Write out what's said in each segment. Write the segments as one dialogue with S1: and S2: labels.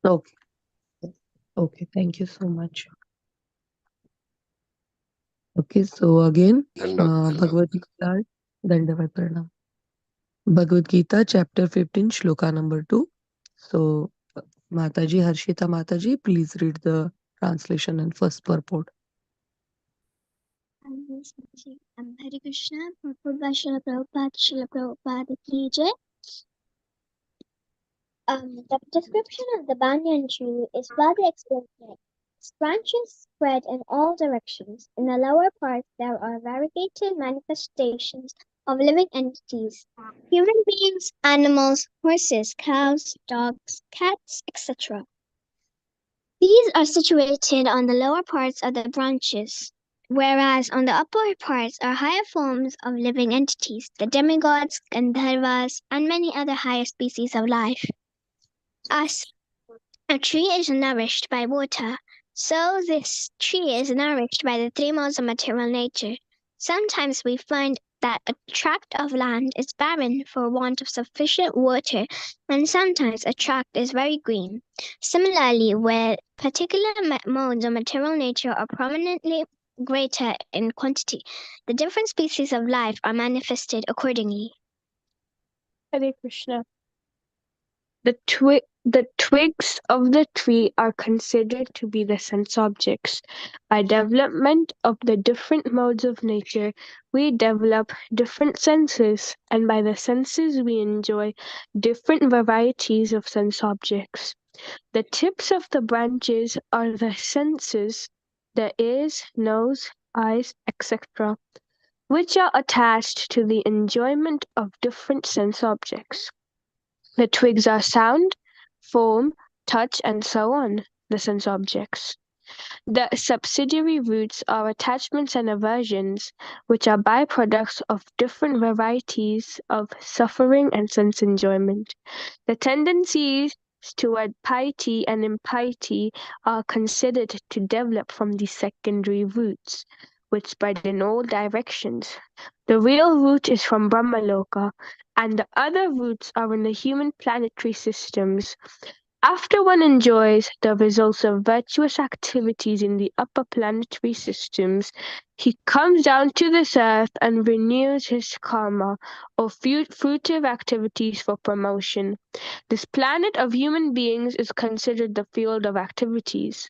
S1: Okay. Okay. Thank you so much. Okay. So again, Bhagavad Gita, Dandavad Pranam. Bhagavad Gita, chapter 15, shloka number 2. So, Mataji, Harshita Mataji, please read the translation and first purport.
S2: Yes, Mataji. Hare Krishna, purport by Srila Prabhupada ki jai. The description of the banyan tree is further explained here. Its branches spread in all directions. In the lower part, there are variegated manifestations of living entities, human beings, animals, horses, cows, dogs, cats, etc. These are situated on the lower parts of the branches, whereas on the upper parts are higher forms of living entities, the demigods, Gandharvas, and many other higher species of life. As a tree is nourished by water, so this tree is nourished by the three modes of material nature. Sometimes we find that a tract of land is barren for want of sufficient water, and sometimes a tract is very green. Similarly, where particular modes of material nature are prominently greater in quantity, the different species of life are manifested accordingly.
S3: Hare Krishna. The twigs of the tree are considered to be the sense objects. By development of the different modes of nature, we develop different senses, and by the senses, we enjoy different varieties of sense objects. The tips of the branches are the senses, the ears, nose, eyes, etc., which are attached to the enjoyment of different sense objects. The twigs are sound, form, touch, and so on, the sense objects. The subsidiary roots are attachments and aversions, which are byproducts of different varieties of suffering and sense enjoyment. The tendencies toward piety and impiety are considered to develop from these secondary roots, which spread in all directions. The real root is from Brahmaloka, and the other roots are in the human planetary systems. After one enjoys the results of virtuous activities in the upper planetary systems, he comes down to this earth and renews his karma, or fruitive activities for promotion. This planet of human beings is considered the field of activities.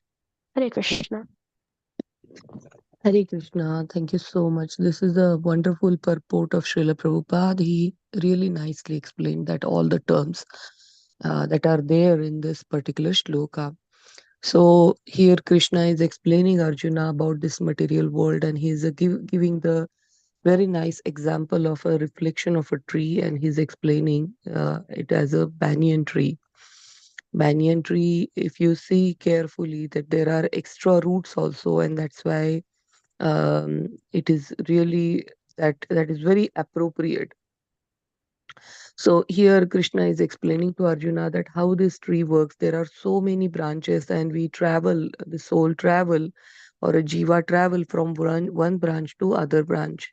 S3: Hare Krishna.
S1: Hare Krishna, thank you so much. This is a wonderful purport of Srila Prabhupada. He really nicely explained that all the terms that are there in this particular shloka. So here Krishna is explaining Arjuna about this material world, and he is giving the very nice example of a reflection of a tree, and he's explaining it as a banyan tree. Banyan tree, if you see carefully, that there are extra roots also, and that's why it is really that is very appropriate. So here Krishna is explaining to Arjuna that how this tree works. There are so many branches, and we travel, the soul travel, or a jiva travel from one branch to other branch.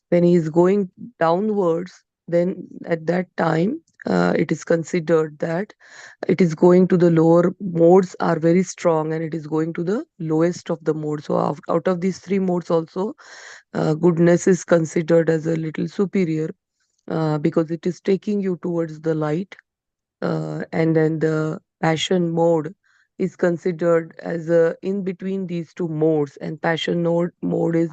S1: When he is going downwards, then at that time it is considered that it is going to the lower modes are very strong, and it is going to the lowest of the modes. So out of these three modes also, goodness is considered as a little superior, because it is taking you towards the light, and then the passion mode is considered as a in between these two modes, and passion mode is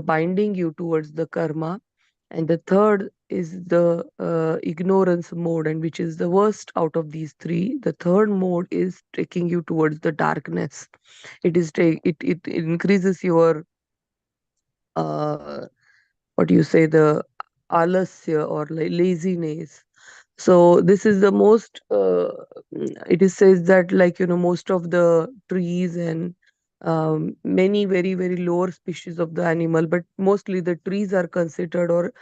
S1: binding you towards the karma, and the third is the ignorance mode, and which is the worst out of these three. The third mode is taking you towards the darkness. It increases your uh, what do you say, the alasya, or like laziness. So this is the most it is says that, like, most of the trees and many very very lower species of the animal, but mostly the trees are considered, or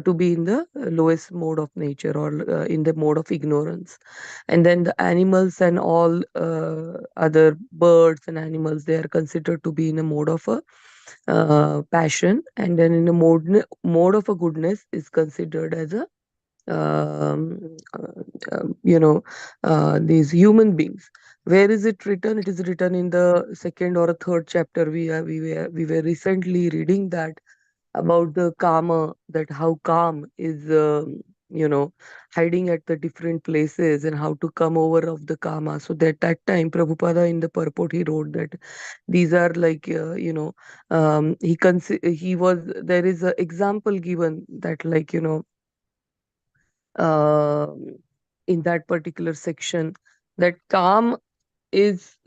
S1: to be in the lowest mode of nature, or in the mode of ignorance. And then the animals and all other birds and animals, they are considered to be in a mode of a passion, and then in a mode of a goodness is considered as a um, uh, these human beings. Where is it written? It is written in the second or a third chapter. We were recently reading that about the karma, that how calm is you know hiding at the different places and how to come over of the karma. So that time Prabhupada in the purport he wrote that these are like he was, there is an example given that like uh, in that particular section, that calm is,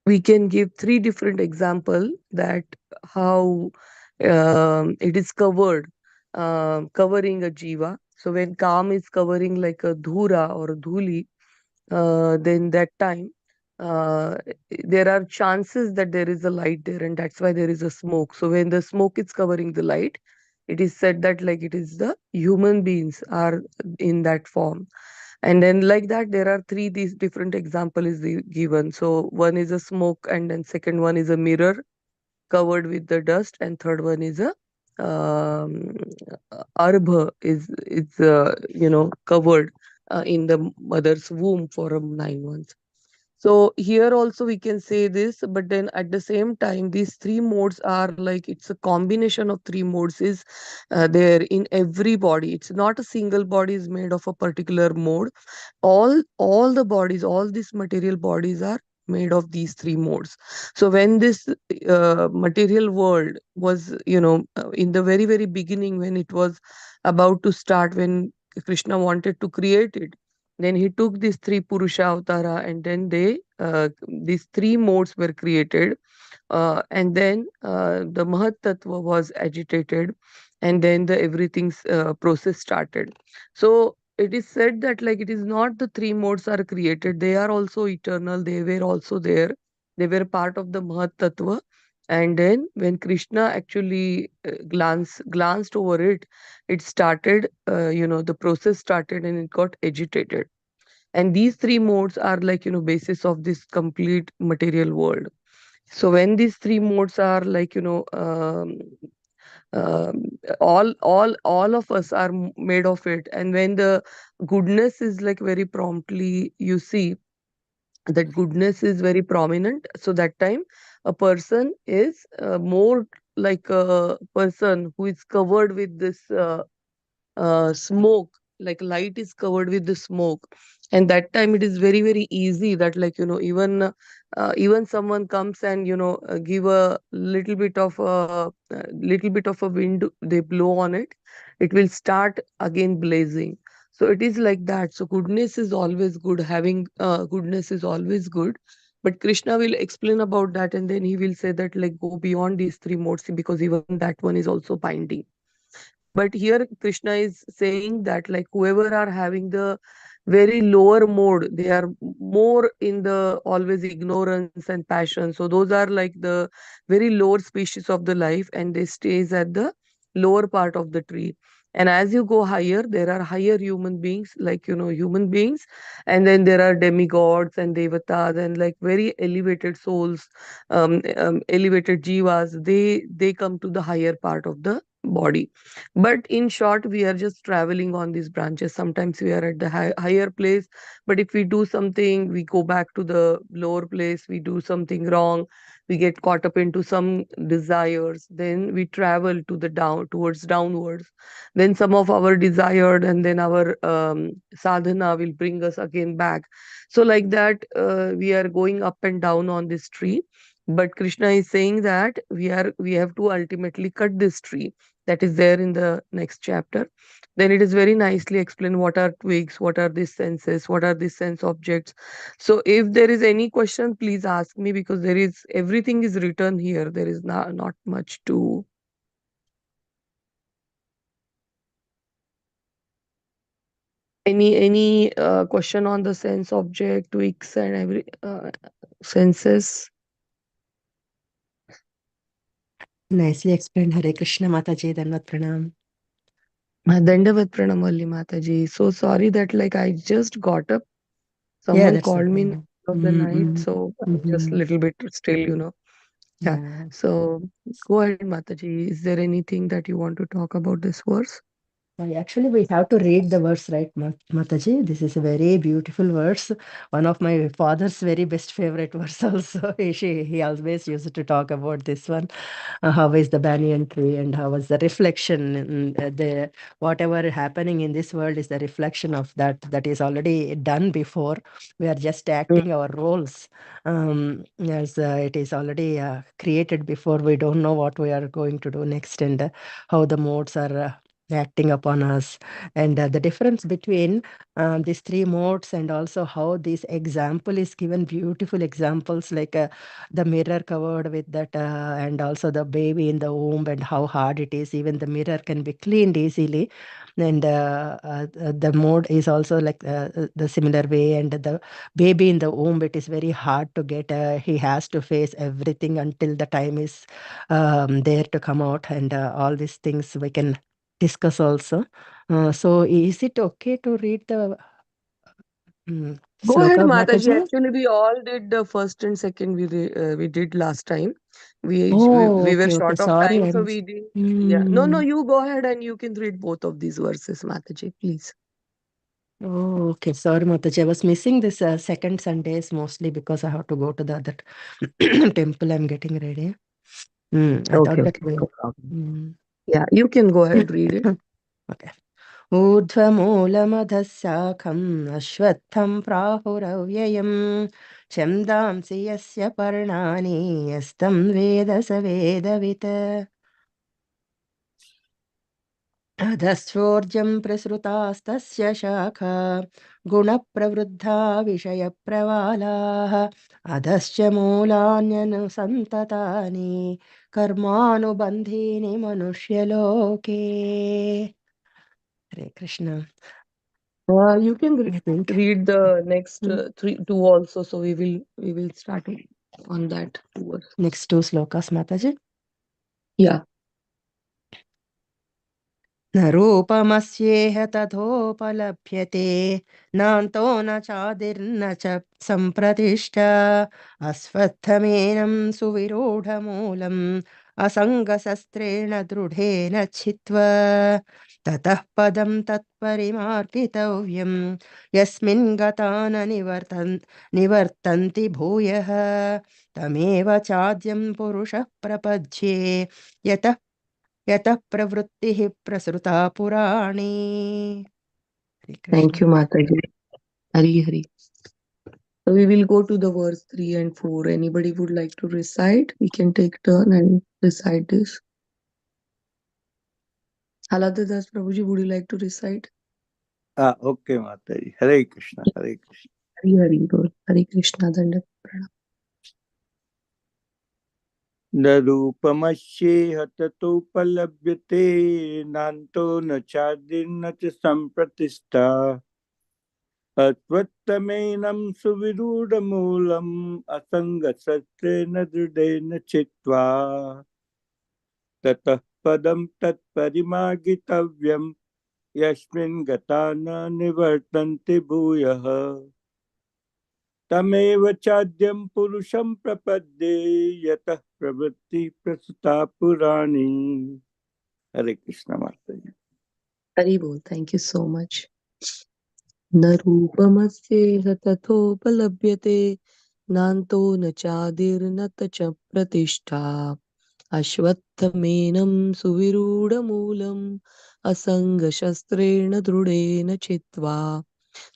S1: we can give three different example that how it is covered, covering a jiva. So when calm is covering like a dhura or a dhuli, then that time uh, there are chances that there is a light there, and that's why there is a smoke. So when the smoke is covering the light, it is said that like it is the human beings are in that form. And then like that there are three these different example is given. So one is a smoke, and then second one is a mirror covered with the dust, and third one is a arbha is covered in the mother's womb for 9 months. So here also we can say this, but then at the same time, these three modes are like it's a combination of three modes is there in every body. It's not a single body is made of a particular mode. All the bodies, all these material bodies are made of these three modes. So when this material world was, in the very very beginning, when it was about to start, when Krishna wanted to create it, then he took these three Purusha Avatara, and then these three modes were created. And then the Mahat Tattva was agitated, and then the everything's process started. So it is said that like it is not the three modes are created, they are also eternal, they were also there, they were part of the Mahat Tattva. And then when Krishna actually glanced over it, it started, the process started and it got agitated. And these three modes are like basis of this complete material world. So when these three modes are like um, all of us are made of it, and when the goodness is like very promptly, you see that goodness is very prominent, so that time a person is more like a person who is covered with this smoke, like light is covered with the smoke. And that time it is very very easy that like even someone comes and give a little bit of a wind, they blow on it, it will start again blazing. So it is like that. So goodness is always good, having goodness is always good. But Krishna will explain about that, and then he will say that like go beyond these three modes, because even that one is also binding. But here Krishna is saying that like whoever are having the very lower mode, they are more in the always ignorance and passion. So those are like the very lower species of the life, and they stays at the lower part of the tree. And as you go higher, there are higher human beings, like human beings, and then there are demigods and devatas and like very elevated souls, elevated jivas. They come to the higher part of the body. But in short, we are just traveling on these branches. Sometimes we are at the higher place, but if we do something, we go back to the lower place, we do something wrong, we get caught up into some desires, then we travel to the down, towards downwards. Then some of our desired, and then our sadhana will bring us again back. So like that, we are going up and down on this tree. But Krishna is saying that we have to ultimately cut this tree, that is there in the next chapter. Then it is very nicely explained what are twigs, what are these senses, what are these sense objects. So if there is any question, please ask me, because there is everything is written here. There is not much to any question on the sense object, twigs, and every senses.
S4: Nicely explained. Hare Krishna Mataji, Danvat Pranam.
S1: Dandavat Pranam Mataji. So sorry that like I just got up.
S4: Yeah,
S1: Someone
S4: that's
S1: called me in the
S4: okay.
S1: middle of the night,
S4: Mm-hmm.
S1: so I'm just a
S4: Mm-hmm.
S1: little bit still, Yeah.
S4: Yeah.
S1: So go ahead, Mataji. Is there anything that you want to talk about this verse?
S4: Actually, we have to read the verse, right, Mataji? This is a very beautiful verse. One of my father's very best favorite verse also. He always used to talk about this one. How is the banyan tree and how was the reflection? The whatever happening in this world is the reflection of that is already done before. We are just acting our roles. As it is already created before, we don't know what we are going to do next and how the modes are acting upon us, and the difference between these three modes, and also how this example is given, beautiful examples like the mirror covered with that, and also the baby in the womb, and how hard it is. Even the mirror can be cleaned easily, and the mode is also like the similar way. And the baby in the womb, it is very hard to get. He has to face everything until the time is there to come out, and all these things we can discuss also. So is it okay to read the
S1: Go ahead,
S4: sloka,
S1: Mataji.
S4: Mataji?
S1: Actually, we all did the first and second. We did last time.
S4: Oh,
S1: We were
S4: okay, okay.
S1: short of
S4: Sorry,
S1: time,
S4: I
S1: so
S4: missed.
S1: we didn't. Yeah. No, no.
S4: Hmm.
S1: You go ahead and you can read both of these verses, Mataji, please.
S4: Oh, okay. Sorry, Mataji. I was missing this second Sundays mostly because I have to go to the other temple. I'm getting ready. I
S1: Okay,
S4: thought that
S1: okay,
S4: way.
S1: no problem. Yeah, you can go ahead, read it.
S4: Okay. ऊर्ध्वमूलमधः शाखम् अश्वत्थं प्राहुरव्ययम् छन्दांसि यस्य पर्णानि यस्तं वेद स वेदवित् अधश्चोर्जं प्रसृतास्तस्य शाखा गुणप्रवृद्धा विषयप्रवालाः अधश्च मूलान्यनुसन्ततानि कर्मानुबन्धीनि मनुष्यलोके. Hare Krishna.
S1: You can
S4: I think
S1: read the next
S4: mm,
S1: two also. So we will start on that verse.
S4: next two slokas, Mataji.
S1: Yeah.
S4: न रूपमस्येह तथोपलभ्यते नान्तो न चादिर्न च सम्प्रतिष्ठा अश्वत्थमेनं सुविरूढमूलम् असङ्गशस्त्रेण दृढेन छित्त्वा ततः पदं तत्परिमार्गितव्यं यस्मिन् गता न निवर्तन्ति भूयः तमेव चाद्यं पुरुषः प्रपद्ये यतः यतः प्रवृत्तिः प्रसृता पुराणी. हरे
S1: Thank
S4: Krishna.
S1: you, Mataji. Hari Hari. So we will go to the verse 3 and 4. Anybody would like to recite? We can take turn and recite this. Halada Das Prabhuji, would you like to recite?
S5: Okay, Mataji. Hare Krishna, Hare Krishna.
S1: Hari Hari Bol. Hari Krishna Danda Pranam.
S5: न रूपमस्येह ततोपलभ्यते नान्तो न चादिर्न च सम्प्रतिष्ठा अत्वत्तमेनं सुविरूढमूलम् असङ्गशस्त्रेण दृढेन चित्वा ततः पदं तत्परिमार्गितव्यं यस्मिन् गता न निवर्तन्ते भूयः तमेव चाद्यं पुरुषं प्रपद्ये यतः प्रवृत्ति प्रसुता पुराणी. हरे कृष्ण माता जी.
S1: Hari Bol. Thank you so much. न रूपमस्येह तथोपलभ्यते नान्तो न चादिर्न च प्रतिष्ठा अश्वत्थमेनं सुविरूढमूलम् असङ्गशस्त्रेण दृढेन चित्वा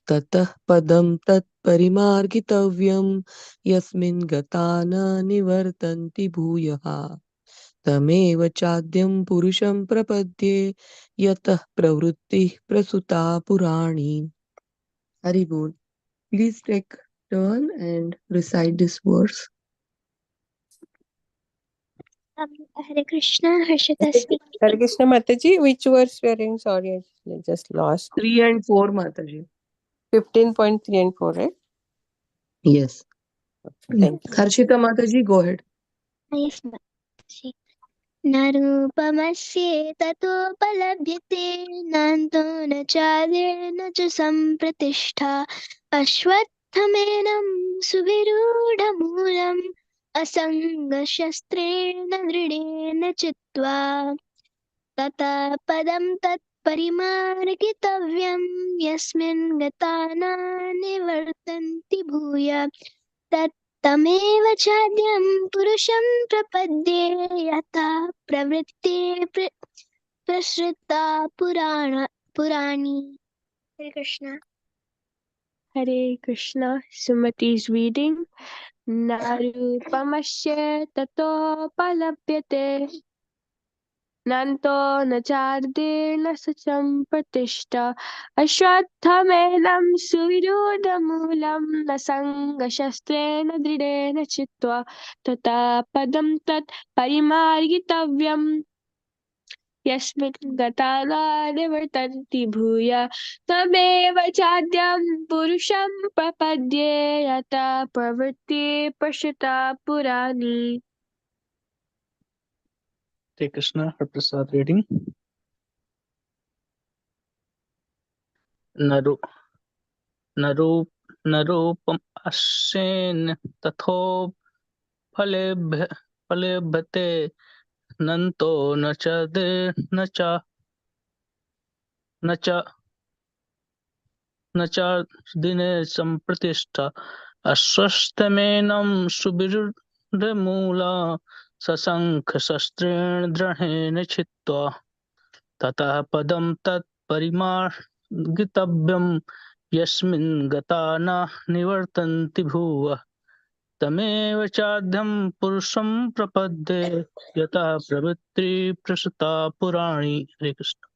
S1: ततः पदं तत्परिमार्गितव्यं यस्मिन् गता न निवर्तन्ति भूयः तमेव चाद्यं पुरुषं प्रपद्ये यतः प्रवृत्तिः प्रसुता पुराणी. Hari Bol. Please take turn and recite this verse.
S2: Hare Krishna, Harshita speaking.
S6: Hare Krishna Mataji, which verse we are in? Sorry, I just lost.
S1: 3 and 4, Mataji.
S6: 15.3 and 4, right?
S1: Yes.
S6: Thank you.
S1: Harshita Mataji, go ahead.
S2: Yes, ma'am. न रूपमस्येततोपलभ्यते नान्तो न चादिर्न च सम्प्रतिष्ठा अश्वत्थमेनं सुविरूढमूलम् असङ्गशस्त्रेण दृढेन चित्वा ततः पदं
S3: परिमार्गितव्यं यस्मिन् गता न निवर्तन्ति भूय तत्तमेव चाद्यं पुरुषं प्रपद्ये यथा प्रवृत्ति प्रसृता पुराणी. Hare Krishna. Hare Krishna. Sumati is reading. Narupamasya tatopalabhyate nanto न चार्देन सचं प्रतिष्ठा अश्वत्थमेनं सुविरूढमूलं न सङ्गशस्त्रेण दृढेन चित्वा तथा पदं तत् परिमार्गितव्यम् यस्मिन् गता न निवर्तन्ति भूय तमेव चाद्यं पुरुषं प्रपद्ये यथा प्रवृत्ति प्रसृता पुराणी.
S7: Hare Krishna, Prasad reading. Naru, Narup, Narupam Ashen Tatho Falebhate Nanto Nacha Nacha Dine Sampratishtha Ashwasthamenam Subirudamula Sasankha Sastren Drahene Chittva ततः पदं तत् परिमार्गितव्यं यस्मिन् गता न निवर्तन्ति भुवः तमेव चाद्यं पुरुषं प्रपद्ये यतः प्रवृत्ति प्रसृता पुराणी. हरे कृष्ण.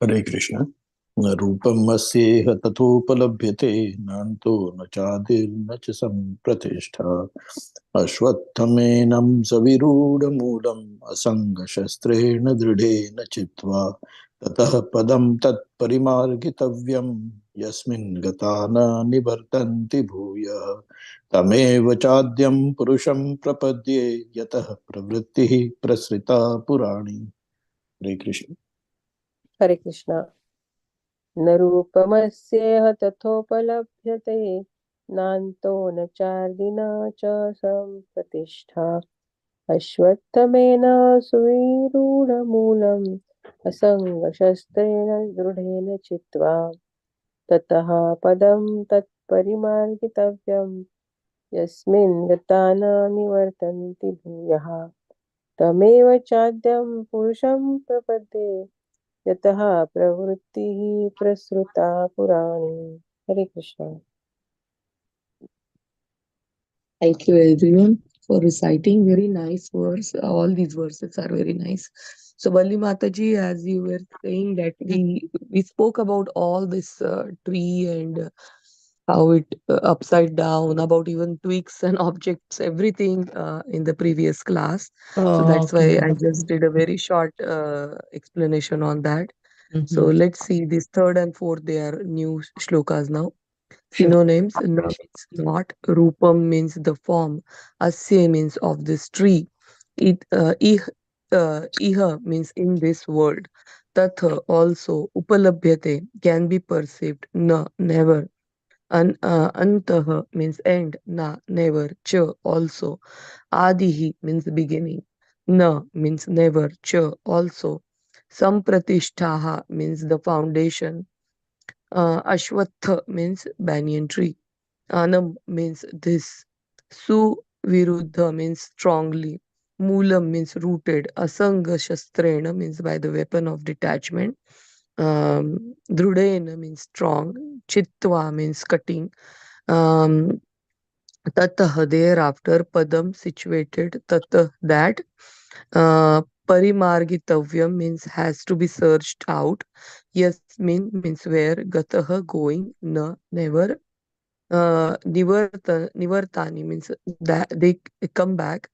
S8: हरे कृष्ण. न रूपमस्येह तथोपलभ्यते नान्तो न चादिर्न च सम्प्रतिष्ठा अश्वत्थमेनं सविरूढमूलम् असङ्गशस्त्रेण दृढेन चित्वा ततः पदं तत्परिमार्गितव्यं यस्मिन् गता न निवर्तन्ति भूयः तमेव चाद्यं पुरुषं प्रपद्ये यतः प्रवृत्तिः प्रसृता पुराणी. हरे कृष्ण.
S6: हरे कृष्णा. न रूपमस्येह तथोपलभ्यते नान्तो न चार्दिना च सम्प्रतिष्ठा अश्वत्थमेन सुविरूढमूलम् असङ्गशस्त्रेण दृढेन चित्वा ततः पदं तत्परिमार्गितव्यं यस्मिन् गता न निवर्तन्ति भूयः तमेव चाद्यं पुरुषं प्रपद्ये यतः प्रवृत्तिः प्रसृता पुराणी. हरे Krishna.
S1: Thank you everyone for reciting very nice verse. All these verses are very nice. So Balli Mataji, as you were saying that we spoke about all this tree and how it upside down, about even twigs and objects, everything in the previous class. So
S4: Oh,
S1: that's why
S4: okay.
S1: I just did a very short explanation on that. So
S4: Mm-hmm.
S1: let's see this third and fourth. They are new shlokas now.
S4: Sure.
S1: Synonyms: na means not, rupam means the form, asya means of this tree, iha means in this world, tatha also, upalabhyate can be perceived, na never, antah means end, na never, cha also, adihi means beginning, na means never, cha also, sampratishthaha means the foundation, Ashwatth means banyan tree. Anam means this. Suviruddha means strongly. Moolam means rooted. Asanga shastrena means by the weapon of detachment. Drudena means strong. Chitva means cutting. Um, Tatah thereafter. Padam situated. Tatah that. Parimargitavyam means has to be searched out. Yasmin means where. Gataha going. Na never. Nivartani means that they come back.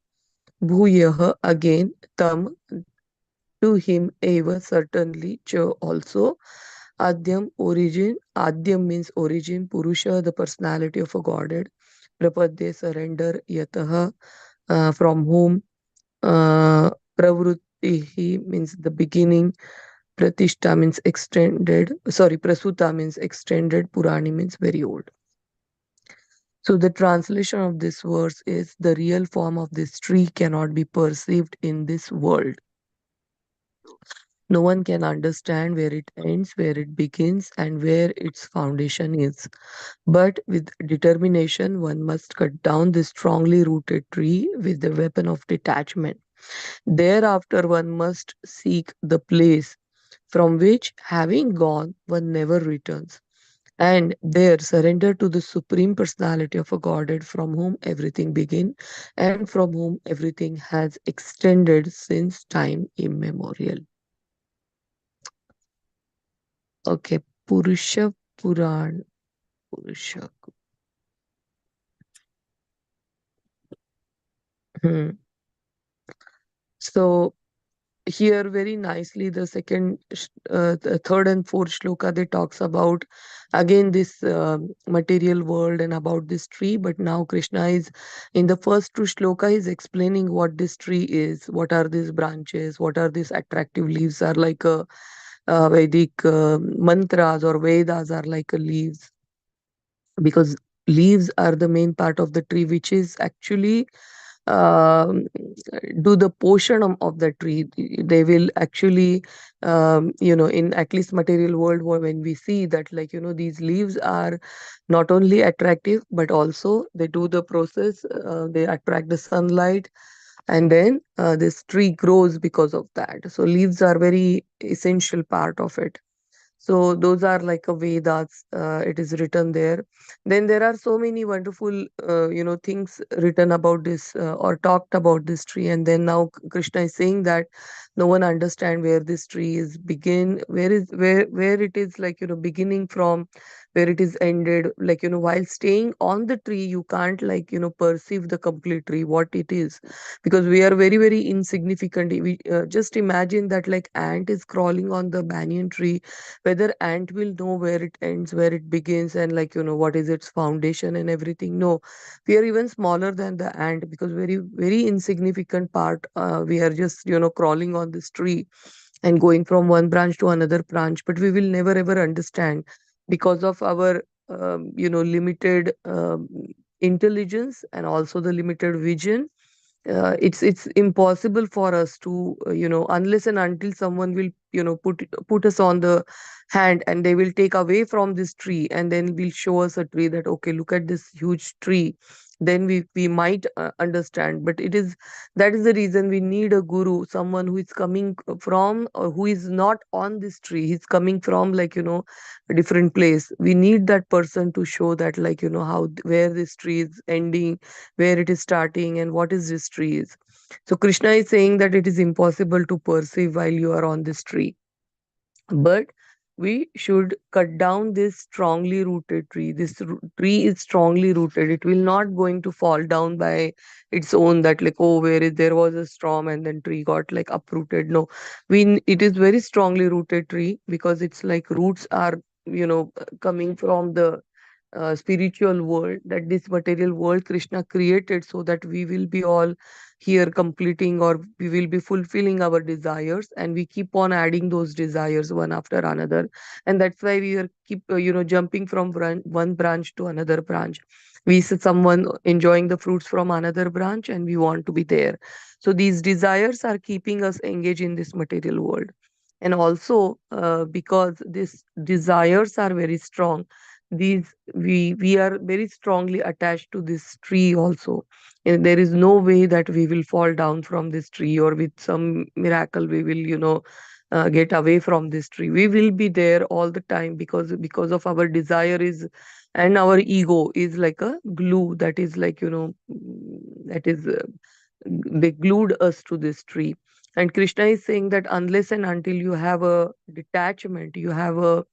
S1: Bhuyah again. Tam to him. Eva certainly. Cha also. Adyam origin. Adyam means origin. Purusha the personality of a godhead. Prapadye surrender. Yataha from whom. Pravrutti means the beginning. Pratishta means extended. Sorry, Prasuta means extended. Purani means very old. So the translation of this verse is the real form of this tree cannot be perceived in this world. No one can understand where it ends, where it begins, and where its foundation is. But with determination, one must cut down this strongly rooted tree with the weapon of detachment. Thereafter, one must seek the place from which, having gone, one never returns, and there surrender to the Supreme Personality of a Godhead from whom everything began and from whom everything has extended since time immemorial. Okay, Purusha Puran. Purusha. Hmm. So here very nicely the third and fourth shloka they talks about again this material world and about this tree, but now Krishna is in the first two shloka is explaining what this tree is, what are these branches, what are these attractive leaves are like a Vedic mantras or Vedas are like a leaves, because leaves are the main part of the tree which is actually um, do the portion of the tree. They will actually in at least material world when we see that, like, these leaves are not only attractive but also they do the process, they attract the sunlight, and then this tree grows because of that. So leaves are very essential part of it. So those are like a Vedas. It is written there. Then there are so many wonderful, things written about this or talked about this tree. And then now Krishna is saying that no one understand where this tree is begin, where it is, like, beginning from, where it is ended. Like, while staying on the tree, you can't, like, perceive the complete tree what it is, because we are very very insignificant. We just imagine that, like, ant is crawling on the banyan tree, whether ant will know where it ends, where it begins, and, like, what is its foundation and everything. No, we are even smaller than the ant, because very very insignificant part, we are just crawling on this tree and going from one branch to another branch, but we will never ever understand because of our limited intelligence and also the limited vision. It's impossible for us to unless and until someone will put us on the hand, and they will take away from this tree and then will show us a tree that, okay, look at this huge tree, then we might understand. But it is that is the reason we need a guru, someone who is coming from, or who is not on this tree, he's coming from, like, a different place. We need that person to show that, like, how where this tree is ending, where it is starting, and what is this tree is. So Krishna is saying that it is impossible to perceive while you are on this tree, but we should cut down this strongly rooted tree. This tree is strongly rooted, it will not going to fall down by its own, that, like, oh, there was a storm and then tree got, like, uprooted. No, it is very strongly rooted tree, because it's like roots are coming from the spiritual world, that this material world Krishna created so that we will be all here completing, or we will be fulfilling our desires, and we keep on adding those desires one after another. And that's why we are keep jumping from one branch to another branch. We see someone enjoying the fruits from another branch and we want to be there. So these desires are keeping us engaged in this material world. And also because these desires are very strong, these we are very strongly attached to this tree also, and there is no way that we will fall down from this tree, or with some miracle we will get away from this tree. We will be there all the time, because of our desire is, and our ego is like a glue that is, like, that is they glued us to this tree. And Krishna is saying that unless and until you have a detachment, you have a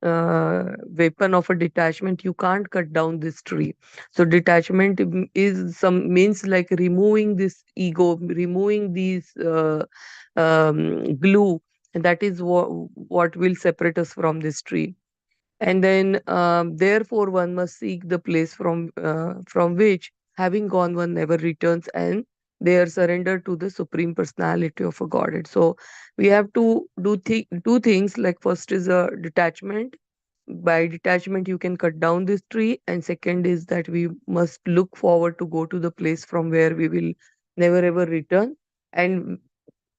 S1: weapon of a detachment, you can't cut down this tree. So detachment is some means, like, removing this ego, removing these glue, and that is what will separate us from this tree. And then therefore one must seek the place from which, having gone, one never returns, and they are surrendered to the Supreme Personality of a Godhead. So we have to do two things. Like, first is a detachment, by detachment you can cut down this tree, and second is that we must look forward to go to the place from where we will never ever return. And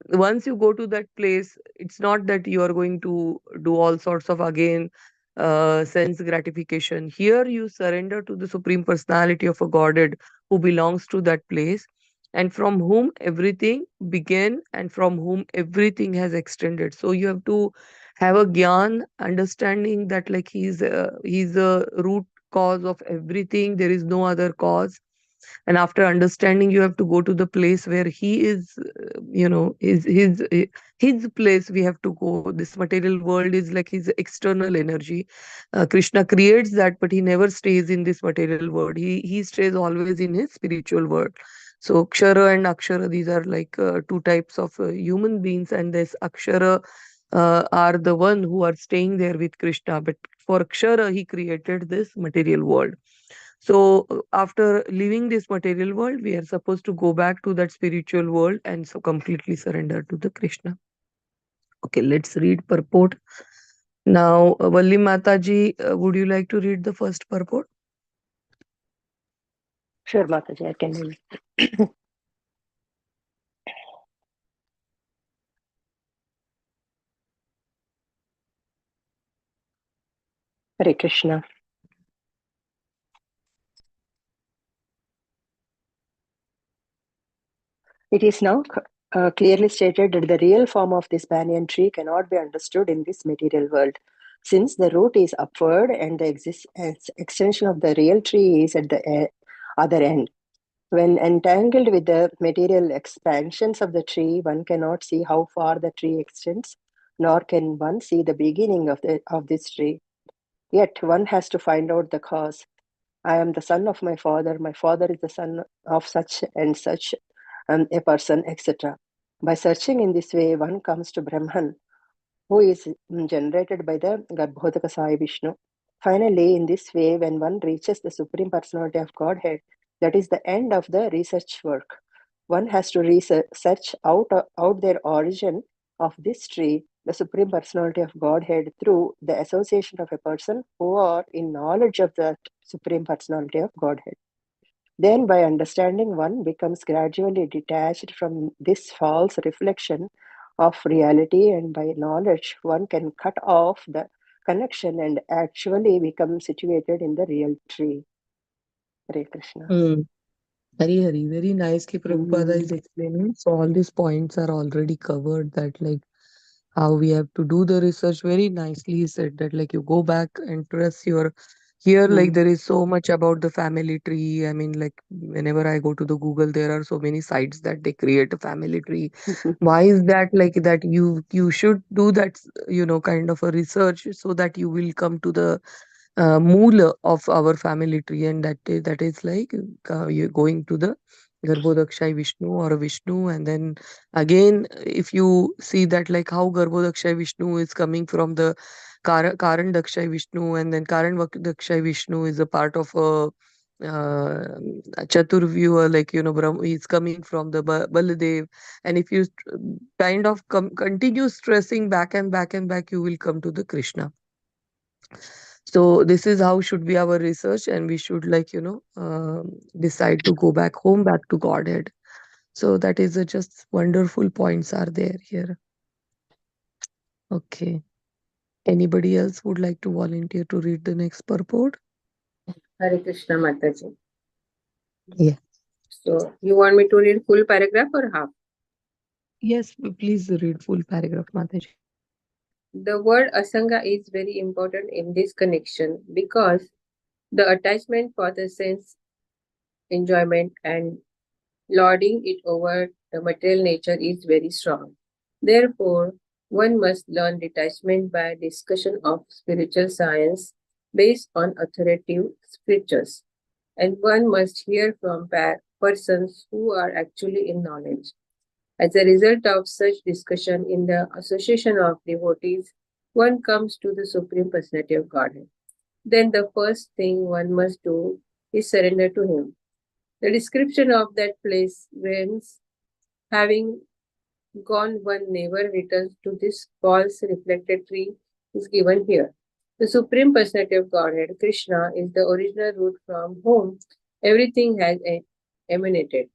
S1: once you go to that place, it's not that you are going to do all sorts of again sense gratification. Here you surrender to the supreme personality of a godhead who belongs to that place, and from whom everything began and from whom everything has extended. So you have to have a gyan understanding that like he's a root cause of everything, there is no other cause. And after understanding, you have to go to the place where he is, his place. We have to go. This material world is like his external energy. Krishna creates that, but he never stays in this material world. He stays always in his spiritual world. So Kshara and Akshara, these are like two types of human beings, and this Akshara are the one who are staying there with Krishna. But for Kshara, he created this material world. So after leaving this material world, we are supposed to go back to that spiritual world and so completely surrender to the Krishna. Okay, let's read purport. Now, Valli Mataji, would you like to read the first purport?
S4: Sure, Mataji, I can read. Hare Krishna. It is now clearly stated that the real form of this banyan tree cannot be understood in this material world, since the root is upward and the extension of the real tree is at the other end. When entangled with the material expansions of the tree, one cannot see how far the tree extends, nor can one see the beginning of this tree. Yet one has to find out the cause. I am the son of my father is the son of such and such a person, etc. By searching in this way, one comes to Brahman, who is generated by the Garbhodaka Sai Vishnu. Finally, in this way, when one reaches the Supreme Personality of Godhead, that is the end of the research work. One has to search out their origin of this tree, the Supreme Personality of Godhead, through the association of a person who are in knowledge of the Supreme Personality of Godhead. Then, by understanding, one becomes gradually detached from this false reflection of reality, and by knowledge, one can cut off the connection and actually become situated in the real tree. Hare Krishna.
S1: Hari, very nicely Prabhupada is explaining. So all these points are already covered, that like how we have to do the research. Very nicely he said that like you go back and trust your, here like there is so much about the family tree. I mean, like whenever I go to the Google, there are so many sites that they create a family tree. Why is that? Like that you should do that, kind of a research, so that you will come to the mool of our family tree, and that is like you're going to the Garbhodakshai Vishnu or a Vishnu. And then again, if you see that like how Garbhodakshai Vishnu is coming from the Karan Dakshay Vishnu, and then Karan Dakshay Vishnu is a part of a Chaturvyu, like he's coming from the Baladev. And if you kind of continue stressing back and back and back, you will come to the Krishna. So this is how should be our research, and we should like decide to go back home, back to Godhead. So that is just wonderful points are there here. Okay, anybody else would like to volunteer to read the next purport?
S6: Hare Krishna Mataji.
S1: Yeah.
S6: So you want me to read full paragraph or half?
S1: Yes, please read full paragraph, Mataji.
S6: The word asanga is very important in this connection because the attachment for the sense enjoyment and lording it over the material nature is very strong. Therefore, one must learn detachment by discussion of spiritual science based on authoritative scriptures, and one must hear from persons who are actually in knowledge. As a result of such discussion in the association of devotees, one comes to the Supreme Personality of Godhead. Then the first thing one must do is surrender to Him. The description of that place whence, having gone, one never returns to this false reflected tree is given here. The Supreme Personality of Godhead, Krishna, is the original root from whom everything has emanated.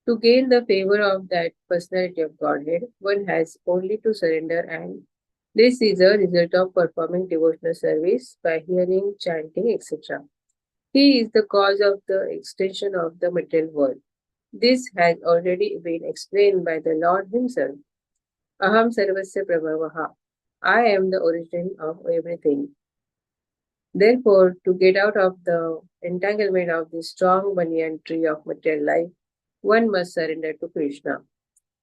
S6: To gain the favor of that personality of Godhead, one has only to surrender, and this is a result of performing devotional service by hearing, chanting, etc. He is the cause of the extension of the material world. This has already been explained by the Lord Himself. Aham sarvasya prabhavaha. I am the origin of everything. Therefore, to get out of the entanglement of the strong banyan tree of material life, one must surrender to Krishna.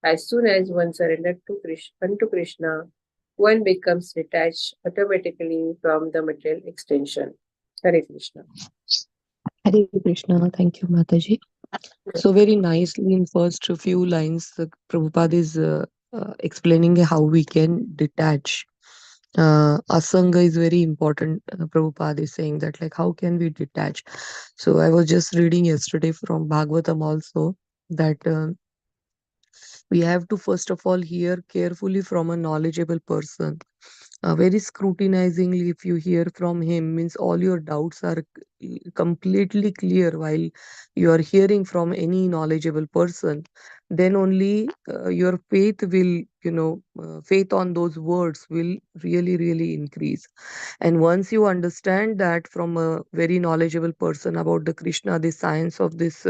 S6: As soon as one surrenders to unto Krishna, one becomes detached automatically from the material extension. Hare Krishna.
S1: Hare Krishna. Thank you, Mataji. So very nicely in first few lines, Prabhupada is explaining how we can detach. Asanga is very important. Prabhupada is saying that like how can we detach? So I was just reading yesterday from Bhagavatam also that we have to first of all hear carefully from a knowledgeable person, very scrutinizingly. If you hear from him means all your doubts are completely clear while you are hearing from any knowledgeable person, then only your faith will, faith on those words will really increase. And once you understand that from a very knowledgeable person about the Krishna, the science of this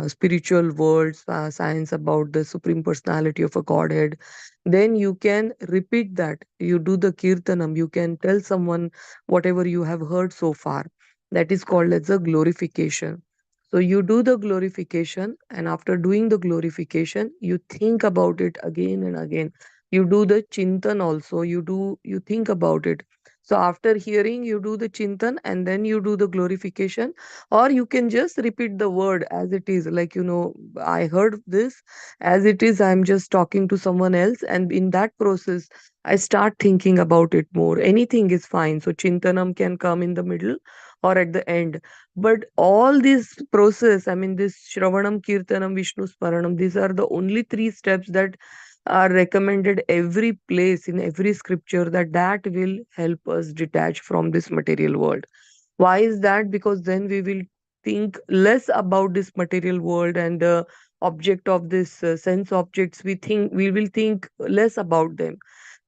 S1: spiritual world, science about the supreme personality of a godhead, then you can repeat that. You do the kirtanam, you can tell someone whatever you have heard so far. That is called as a glorification. So you do the glorification, and after doing the glorification, you think about it again and again. You do the chintan also, you think about it. So after hearing, you do the chintan and then you do the glorification, or you can just repeat the word as it is, like, I heard this as it is. I'm just talking to someone else, and in that process I start thinking about it more. Anything is fine, so chintanam can come in the middle or at the end. But all this process, I mean, this shravanam, kirtanam, vishnu sparanam, these are the only three steps that are recommended every place in every scripture, that will help us detach from this material world. Why is that? Because then we will think less about this material world and the object of this sense objects. We will think less about them.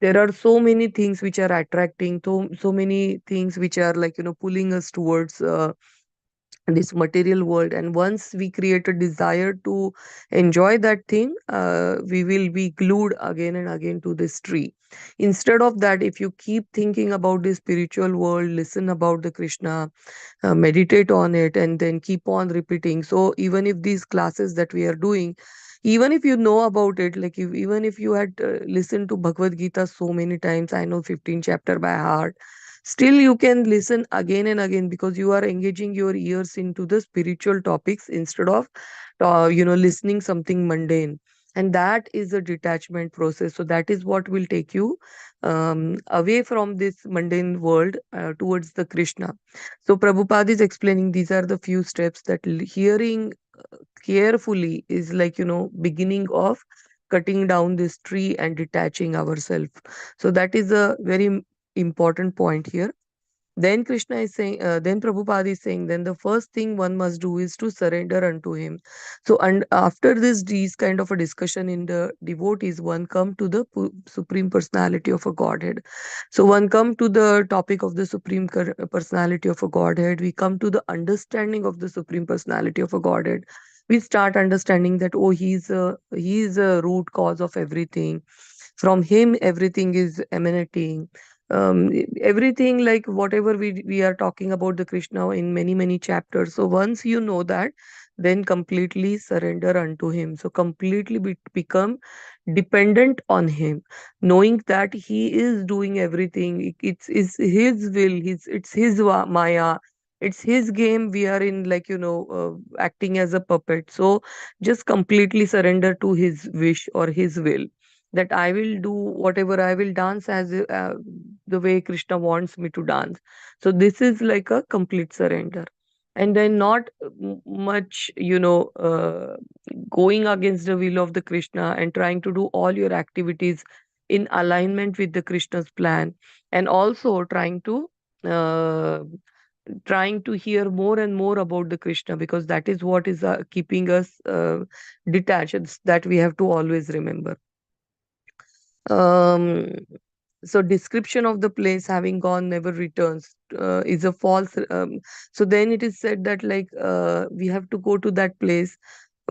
S1: There are so many things which are attracting, so many things which are, like, pulling us towards this material world. And once we create a desire to enjoy that thing, we will be glued again and again to this tree. Instead of that, if you keep thinking about the spiritual world, listen about the Krishna, meditate on it, and then keep on repeating. So even if these classes that we are doing, even if you know about it, like, even if you had listened to Bhagavad Gita so many times, I know 15 chapter by heart, still you can listen again and again, because you are engaging your ears into the spiritual topics instead of listening something mundane. And that is a detachment process. So that is what will take you away from this mundane world, towards the Krishna. So Prabhupada is explaining these are the few steps that hearing carefully is, like, beginning of cutting down this tree and detaching ourselves. So that is a very important point here. Then Krishna is saying, then Prabhupada is saying, then the first thing one must do is to surrender unto him. So, and after this, these kind of a discussion in the devotees, one come to the supreme personality of a godhead. So, one come to the topic of the supreme personality of a godhead. We come to the understanding of the supreme personality of a godhead. We start understanding that, oh, he is a root cause of everything. From him, everything is emanating. Everything, like whatever we are talking about the Krishna in many chapters. So once you know that, then completely surrender unto him. So completely become dependent on him, knowing that he is doing everything. It's his will, it's his maya, it's his game. We are in, like, acting as a puppet. So just completely surrender to his wish or his will, that I will do whatever, I will dance as the way Krishna wants me to dance. So this is like a complete surrender. And then not much, going against the will of the Krishna and trying to do all your activities in alignment with the Krishna's plan. and also trying to hear more and more about the Krishna, because that is what is keeping us detached. It's that we have to always remember. Um, so description of the place having gone never returns is a false. So then it is said that like we have to go to that place.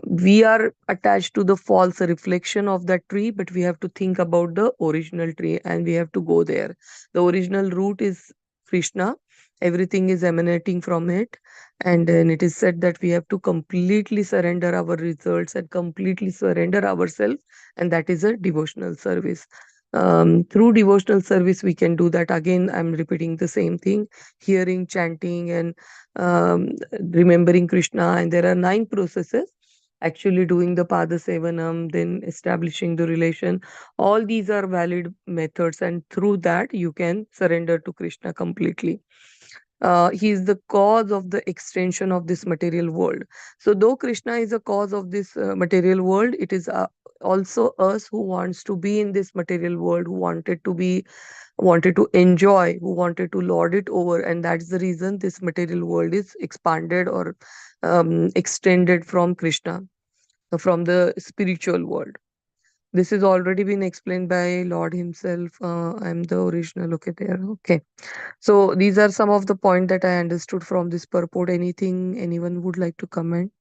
S1: We are attached to the false reflection of that tree, but we have to think about the original tree and we have to go there. The original root is Krishna. Everything is emanating from it. And then it is said that we have to completely surrender our results and completely surrender ourselves. And that is a devotional service. Through devotional service, we can do that. Again, I'm repeating the same thing: hearing, chanting, and um, remembering Krishna. And there are 9 processes, actually doing the pada sevanam, then establishing the relation. All these are valid methods, and through that you can surrender to Krishna completely. He is the cause of the extension of this material world. So though Krishna is a cause of this material world, it is also us who wants to be in this material world, who wanted to enjoy, who wanted to lord it over, and that's the reason this material world is expanded or extended from Krishna, from the spiritual world. This has already been explained by Lord himself. I'm the original. Okay, there. Okay. So these are some of the points that I understood from this purport. Anything anyone would like to comment?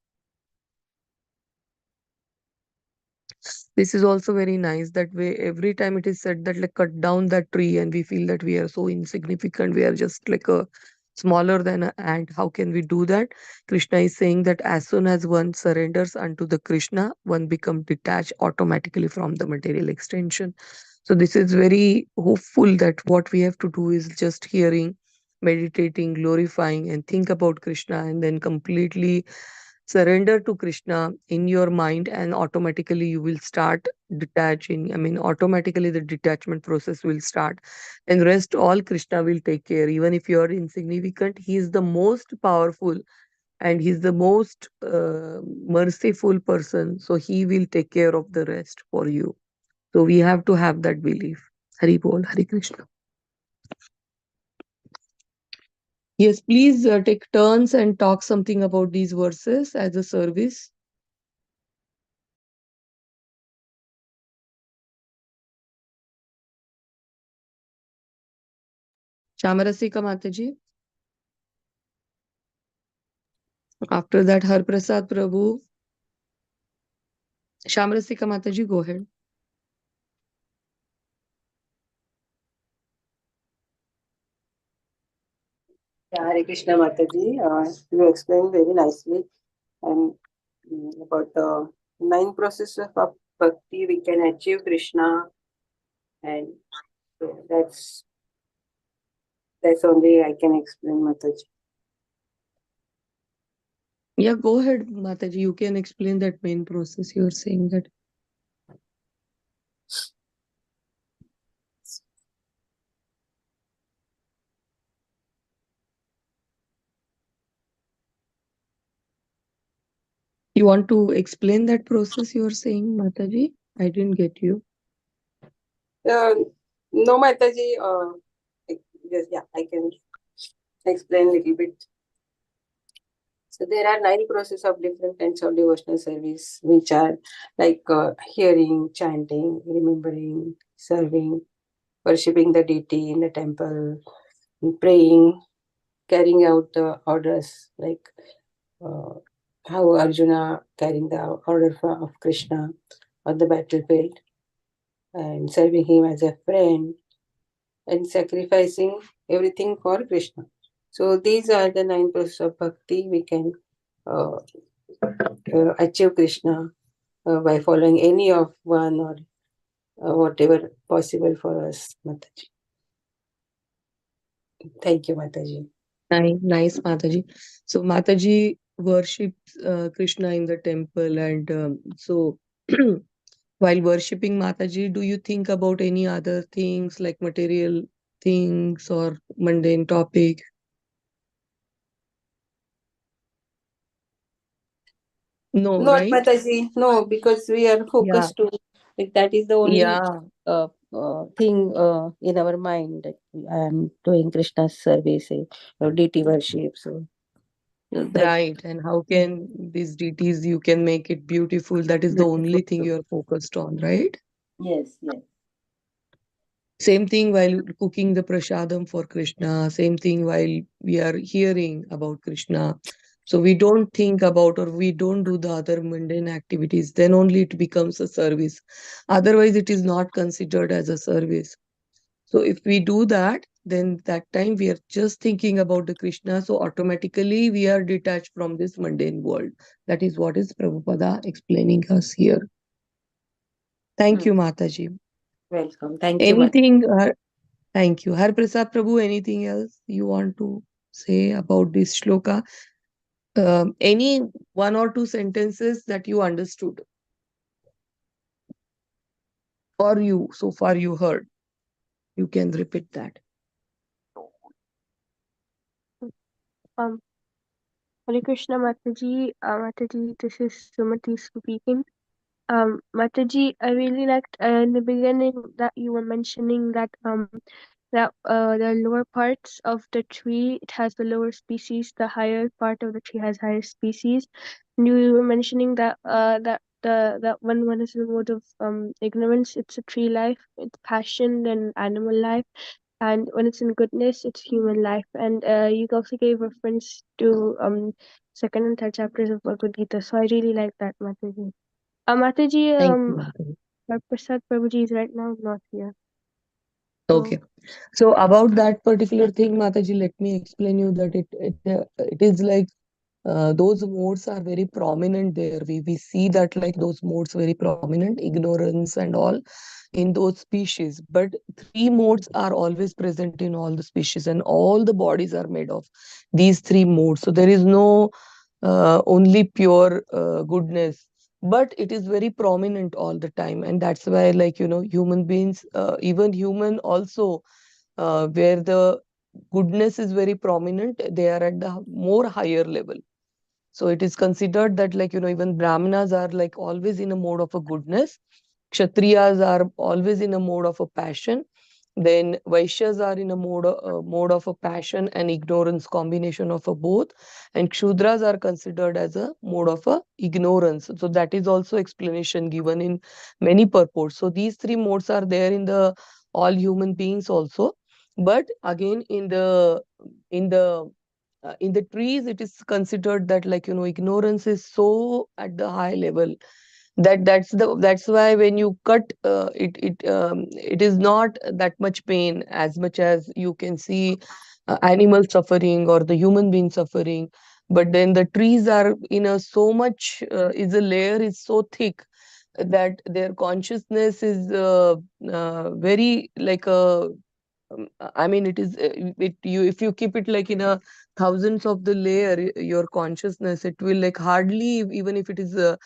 S1: This is also very nice that way every time it is said that like cut down that tree and we feel that we are so insignificant, we are just like a smaller than an ant. How can we do that? Krishna is saying that as soon as one surrenders unto the Krishna, one becomes detached automatically from the material extension. So this is very hopeful that what we have to do is just hearing, meditating, glorifying, and think about Krishna, and then completely surrender to Krishna in your mind, and automatically you will start detaching. I mean, automatically the detachment process will start, and rest all Krishna will take care. Even if you are insignificant, he is the most powerful and he's the most merciful person, so he will take care of the rest for you. So we have to have that belief. Hari Bol, Hari Krishna. Yes, please take turns and talk something about these verses as a service. Chamarasika Mataji. After that, Har Prasad Prabhu. Chamarasika Mataji, go ahead.
S6: Hare Krishna Mataji, you explained very nicely and about the 9 processes of bhakti we can achieve Krishna, and so that's only I can explain, Mataji.
S1: Yeah, go ahead, Mataji. You can explain that main process. You are saying that. You want to explain that process you are saying, Mataji? I didn't get you.
S6: No, Mataji. Yes, yeah, I can explain a little bit. So there are 9 processes of different kinds of devotional service, which are like hearing, chanting, remembering, serving, worshipping the deity in the temple, praying, carrying out the orders, like uh, how Arjuna carrying the order of Krishna on the battlefield, and serving him as a friend, and sacrificing everything for Krishna. So these are the 9 processes of bhakti we can uh, achieve Krishna by following any of one, or whatever possible for us, Mataji. Thank you, Mataji.
S1: Nice, Mataji. So Mataji worships Krishna in the temple, and so while worshipping Mataji, do you think about any other things like material things or mundane topic? No,
S6: No,
S1: right?
S6: Mataji, no, because we are
S1: Yeah,
S6: focused to, like, that is the only
S1: yeah.
S9: thing in our mind that I am doing Krishna's service, or deity worship. So that
S1: Right. And how can these deities, you can make it beautiful? That is the only thing you are focused on, right?
S9: yes, yes.
S1: Same thing while cooking the prasadam for Krishna, same thing while we are hearing about Krishna. So we don't think about or we don't do the other mundane activities, then only it becomes a service. Otherwise, it is not considered as a service. So if we do that, then that time we are just thinking about the Krishna. So automatically we are detached from this mundane world. That is what is Prabhupada explaining us here. Thank you, Mataji.
S9: Welcome. Thank you, Mata.
S1: Anything, thank you. Har Prasad Prabhu, anything else you want to say about this shloka? Any one or two sentences that you understood or you so far you heard, you can repeat that.
S3: Um, Hare Krishna Mataji, Mataji, this is Sumati speaking. Mataji, I really liked in the beginning that you were mentioning that the lower parts of the tree, it has the lower species, the higher part of the tree has higher species. And you were mentioning that when one is in the mode of ignorance, it's a tree life, it's passion and animal life, and when it's in goodness, it's human life. And you also gave reference to second and third chapters of Bhagavad Gita. So I really like that, Mataji. Mataji,
S1: Thank you, Mataji.
S3: Prasad Prabhuji is right now not here. So
S1: Okay. So about that particular thing, Mataji, let me explain you that it is like those modes are very prominent there. We see that like those modes very prominent, ignorance and all in those species. But three modes are always present in all the species, and all the bodies are made of these three modes. So there is no only pure goodness, but it is very prominent all the time, and that's why like human beings, even human also, where the goodness is very prominent, they are at the more higher level. So it is considered that like even brahmanas are like always in a mode of a goodness, kshatriyas are always in a mode of a passion, then vaishyas are in a mode of a passion and ignorance, combination of a both, and kshudras are considered as a mode of a ignorance. So that is also explanation given in many purports. So these three modes are there in the all human beings also, but again in the in the trees it is considered that like ignorance is so at the high level that that's why when you cut it is not that much pain as much as you can see animal suffering or the human being suffering. But then the trees are in a so much is a layer is so thick that their consciousness is very like a I mean, it is you if you keep it like in a thousands of the layer, your consciousness, it will like hardly even if it is there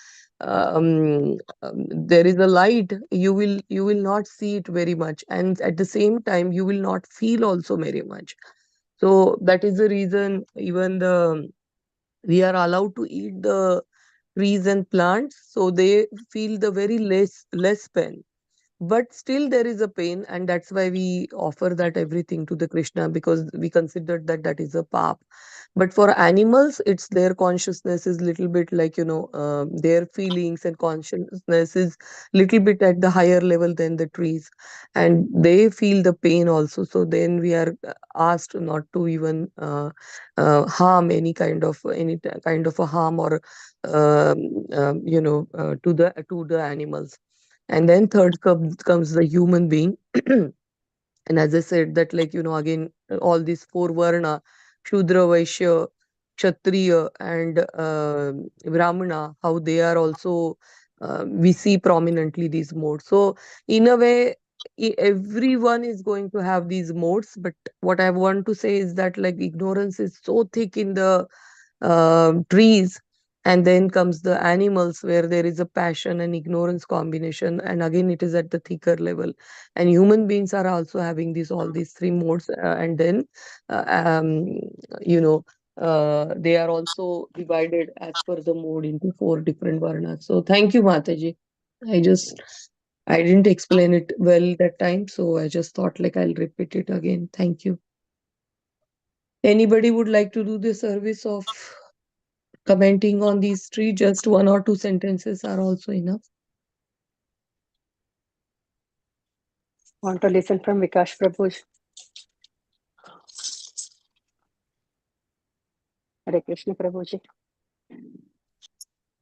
S1: is a light, you will not see it very much, and at the same time you will not feel also very much. So that is the reason even the we are allowed to eat the trees and plants, so they feel the very less pain, but still there is a pain, and that's why we offer that everything to the Krishna, because we consider that that is a pap. But for animals, it's their consciousness is little bit like their feelings and consciousness is little bit at the higher level than the trees, and they feel the pain also. So then we are asked not to even harm kind of a harm or to the animals. And then third comes the human being. And as I said that like again all these four varna, shudra, vaishya, kshatriya and brahmana, how they are also we see prominently these modes. So in a way everyone is going to have these modes, but what I want to say is that like ignorance is so thick in the trees, and then comes the animals where there is a passion and ignorance combination, and again it is at the thicker level, and human beings are also having these all these three modes, and then uh, um, you know they are also divided as per the mode into four different varnas. So thank you, Mataji. I just I didn't explain it well that time, so I just thought like I'll repeat it again. Thank you. Anybody would like to do the service of commenting on these three? Just 1 or 2 sentences are also enough.
S4: Want to listen from Vikash Prabhu? Hare Krishna Prabhuji.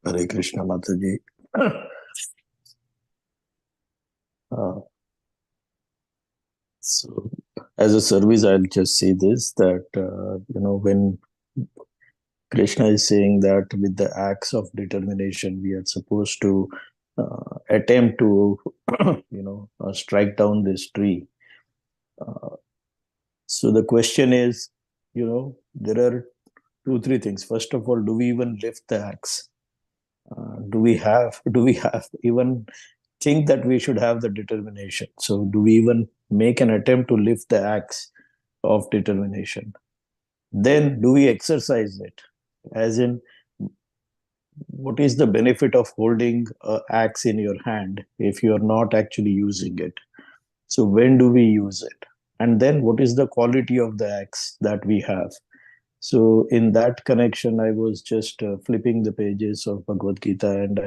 S8: Hare Krishna Mataji. So, as a service, I'll just say this, that, when Krishna is saying that with the acts of determination, we are supposed to attempt to, strike down this tree. So the question is, there are 2-3 things. First of all, do we even lift the axe? Do we have even think that we should have the determination? So do we even make an attempt to lift the axe of determination? Then do we exercise it? As in, what is the benefit of holding an axe in your hand if you are not actually using it? So when do we use it? And then what is the quality of the axe that we have? So in that connection, I was just flipping the pages of Bhagavad Gita, and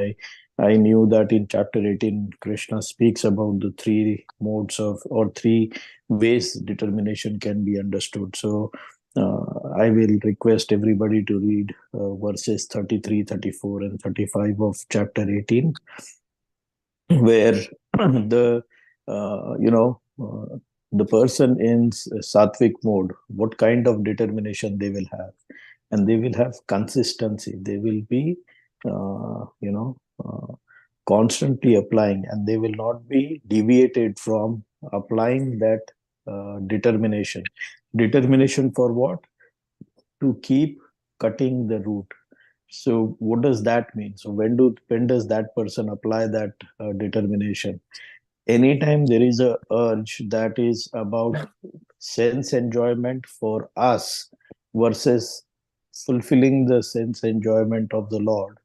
S8: I knew that in chapter 18, Krishna speaks about the 3 modes of, or 3 ways determination can be understood. So I will request everybody to read verses 33, 34, and 35 of chapter 18, where the the person in sattvic mode, what kind of determination they will have, and they will have consistency. They will be constantly applying, and they will not be deviated from applying that determination for what? To keep cutting the root. So what does that mean? So when does that person apply that determination? Anytime there is a urge that is about sense enjoyment for us versus fulfilling the sense enjoyment of the Lord,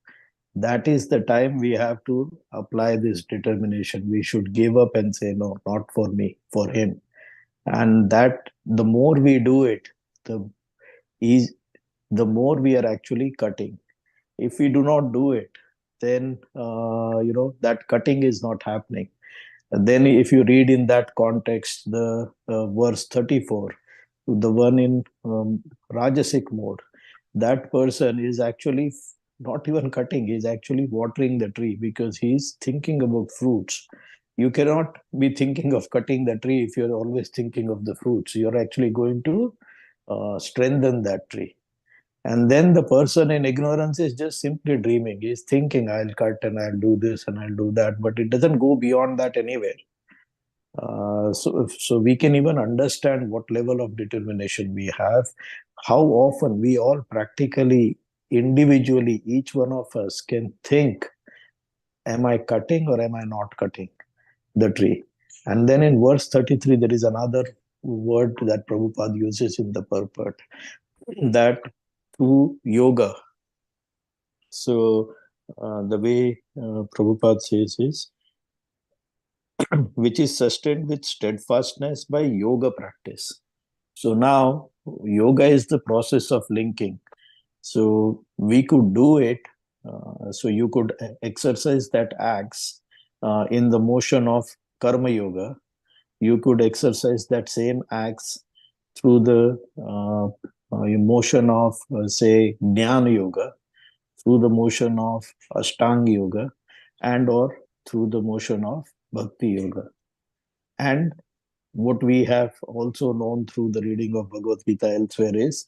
S8: that is the time we have to apply this determination. We should give up and say, no, not for me, for him. And that the more we do it, the is the more we are actually cutting. If we do not do it, then that cutting is not happening. And then if you read in that context the verse 34, the one in rajasic mode, that person is actually not even cutting, he's actually watering the tree because he's thinking about fruits. You cannot be thinking of cutting the tree if you're always thinking of the fruits. You're actually going to strengthen that tree. And then the person in ignorance is just simply dreaming. He's thinking, I'll cut and I'll do this and I'll do that, but it doesn't go beyond that anywhere. So we can even understand what level of determination we have, how often we all practically, individually, each one of us can think, am I cutting or am I not cutting the tree? And then in verse 33, there is another word that Prabhupada uses in the purport, that through yoga. So the way Prabhupada says is, which is sustained with steadfastness by yoga practice. So now yoga is the process of linking. So we could do it. So you could exercise that axe in the motion of karma yoga. You could exercise that same axe through the motion of, say, jnana yoga, through the motion of ashtanga yoga, and or through the motion of bhakti yoga. And what we have also known through the reading of Bhagavad Gita elsewhere is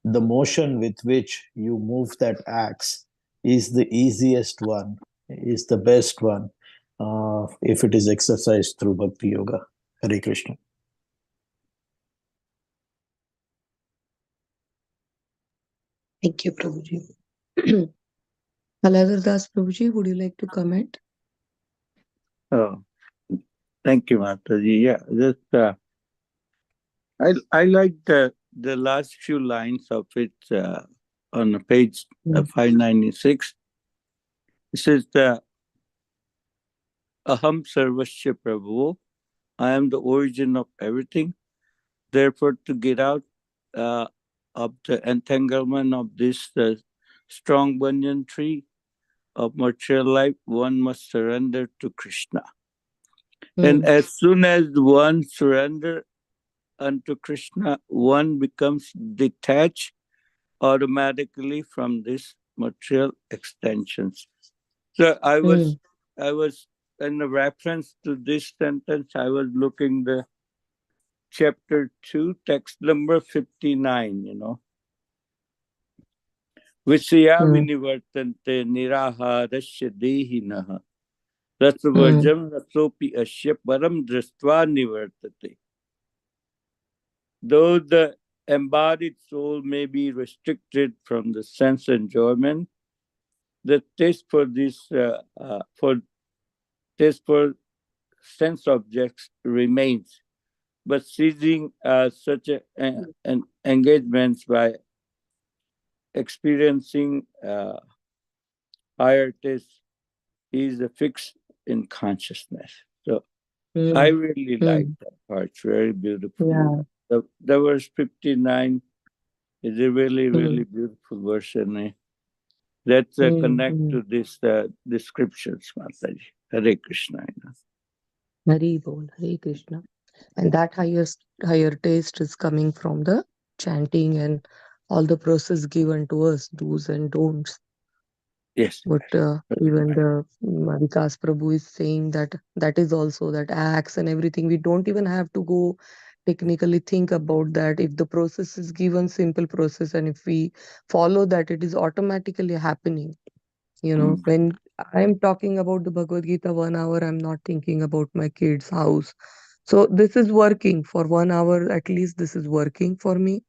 S8: the motion with which you move that axe is the easiest one, is the best one, if it is exercised through Bhakti Yoga. Hare Krishna.
S1: Thank you, Prabhuji. Aladar Das Prabhuji, would you like to comment?
S5: Oh, thank you, Mataji. Yeah, just I like the last few lines of it on page 596. It says Aham Sarvasya Prabhu. I am the origin of everything. Therefore, to get out of the entanglement of this strong banyan tree of material life, one must surrender to Krishna. And as soon as one surrenders unto Krishna, one becomes detached automatically from these material extensions. So I was in a reference to this sentence, I was looking the chapter 2, text number 59, Visya vinivartante niraharasya dehinaha rasvajam rasopi asya param drastva nivartate. Though the embodied soul may be restricted from the sense enjoyment, the taste for sense objects remains. But ceasing such an engagements by experiencing higher taste is fixed in consciousness. So I really like that part. It's very beautiful.
S1: Yeah.
S5: The verse 59 is a really, really beautiful verse. And let's connect to this descriptions, Mataji. Hare Krishna.
S1: Hari Bol, Hare Krishna. And that higher taste is coming from the chanting and all the process given to us, do's and don'ts.
S5: Yes.
S1: But even the Vikas Prabhu is saying that that is also that acts and everything. We don't even have to go technically think about that. If the process is given, simple process, and if we follow that, it is automatically happening. When I'm talking about the Bhagavad Gita 1 hour, I'm not thinking about my kid's house. So this is working for 1 hour at least. This is working for me.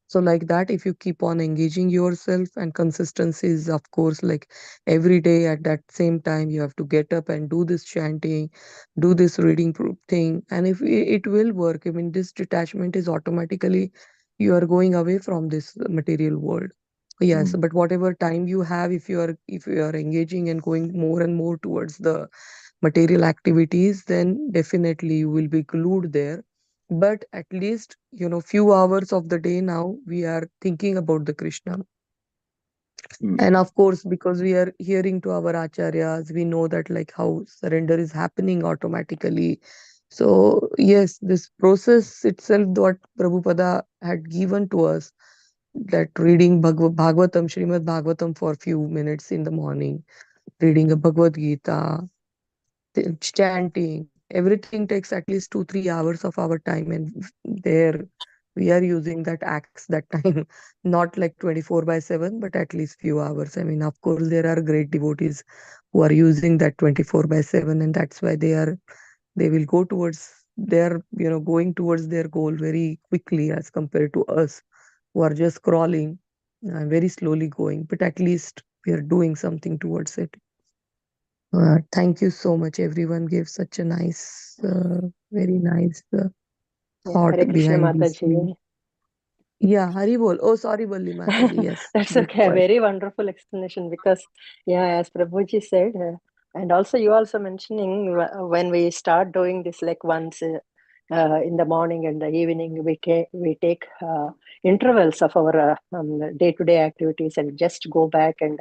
S1: So like that, if you keep on engaging yourself, and consistency is of course like every day at that same time you have to get up and do this chanting, do this reading thing, and if it will work. I mean, this detachment is automatically, you are going away from this material world. Yes, but whatever time you have, if you are engaging and going more and more towards the material activities, then definitely you will be glued there. But at least, few hours of the day now we are thinking about the Krishna. And of course, because we are hearing to our acharyas, we know that like how surrender is happening automatically. So yes, this process itself, what Prabhupada had given to us, that reading Bhagavatam, Srimad Bhagavatam for few minutes in the morning, reading a Bhagavad Gita, chanting, everything takes at least 2-3 hours of our time, and there we are using that acts that time, not like 24/7, but at least few hours. I mean, of course, there are great devotees who are using that 24/7, and that's why they will go towards their, going towards their goal very quickly as compared to us who are just crawling, very slowly going, but at least we are doing something towards it. Thank you so much. Everyone gave such a nice, very nice thought
S4: Hare Krishna
S1: behind this.
S4: Mataji.
S1: Yeah, Haribol. Oh, sorry, Balli Mataji. Yes.
S4: That's
S1: Please
S4: okay.
S1: go ahead.
S4: Very wonderful explanation because, yeah, as Prabhuji said, and also you also mentioning when we start doing this like once in the morning and the evening, we take intervals of our day-to-day activities and just go back, and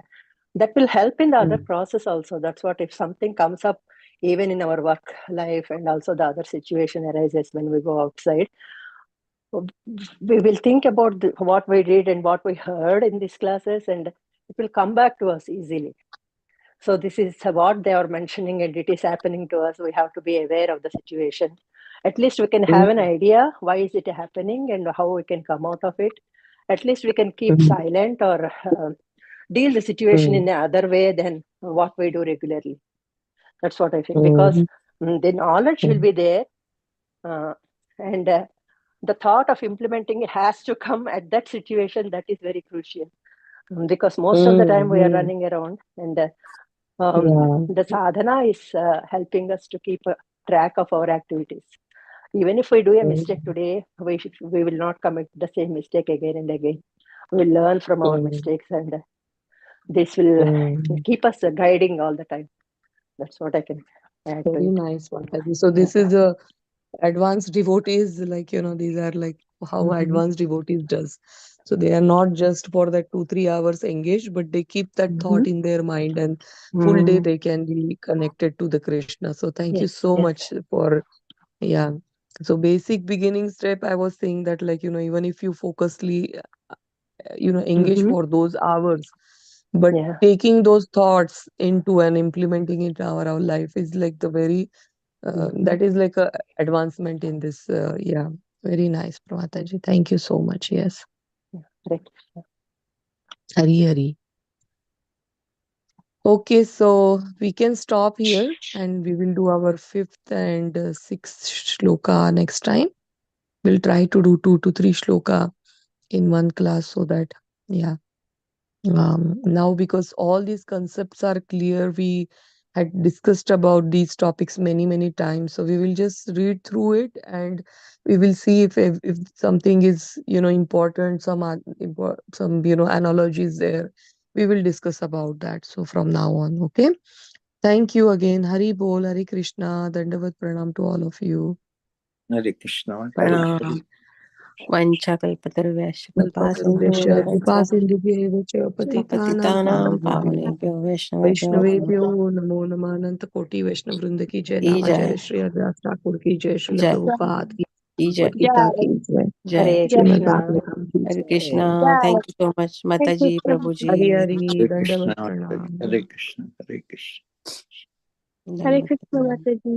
S4: that will help in the other process also. That's what, if something comes up even in our work life and also the other situation arises when we go outside, we will think about what we did and what we heard in these classes, and it will come back to us easily. So this is what they are mentioning, and it is happening to us. We have to be aware of the situation. At least we can have an idea why is it happening and how we can come out of it. At least we can keep silent or deal the situation in another way than what we do regularly. That's what I feel, because the knowledge will be there, and the thought of implementing it has to come at that situation. That is very crucial, because most of the time we are running around, and the sadhana is helping us to keep a track of our activities. Even if we do a mistake today, we will not commit the same mistake again and again. We'll learn from our mistakes, and this will keep us guiding all the time. That's what I can
S1: Very nice, Mataji. So this is a advanced devotees, like, these are like how advanced devotees does. So they are not just for that 2-3 hours engaged, but they keep that thought in their mind, and full day they can be connected to the Krishna. So thank you so much for, yeah. So basic beginning step, I was saying that, like, even if you focusly, engage for those hours, but taking those thoughts into and implementing it in our life is like the very, that is like a advancement in this. Yeah, very nice, Pramataji. Thank you so much. Yes, Hari Hari. Okay, so we can stop here and we will do our fifth and sixth shloka next time. We'll try to do 2 to 3 shloka in one class so that, yeah. Now, because all these concepts are clear, we had discussed about these topics many times. So we will just read through it and we will see if something is, important, some, analogies there. We will discuss about that. So from now on, okay. Thank you again. Hari Bol, Hari Krishna, Dandavat Pranam to all of you.
S5: Hare Krishna. Hare
S9: Pranam. Vanchakalpatarvyash kripa
S1: Kalpatarubhyascha
S9: sindhubhyavach
S1: कृपासिन्धुभ्यैव च पतितानां
S9: patitanam
S1: पावनेभ्यो
S9: pavanebhyo vaishnavebhyo
S1: वैष्णवेभ्यो नमो नमः अनंत कोटि वैष्णव वृंद की जय
S9: की
S1: नामाचार्य
S9: जय
S1: श्री हरिदास ठाकुर की जय श्रील
S9: जय
S1: प्रभुपाद की
S9: की जय
S1: भगवद गीता की जय
S9: जय
S1: श्रीमद् भागवतम की
S9: Hare
S1: जय
S9: Krishna. Thank you so much, Mataji,
S1: Hari
S9: Prabhuji.
S1: Hari दंडवत
S5: Krishna.
S1: प्रणाम
S5: Hare Krishna. Hare Krishna.
S3: Hare
S9: Dandavat
S3: Krishna
S9: pranam.
S3: Mataji.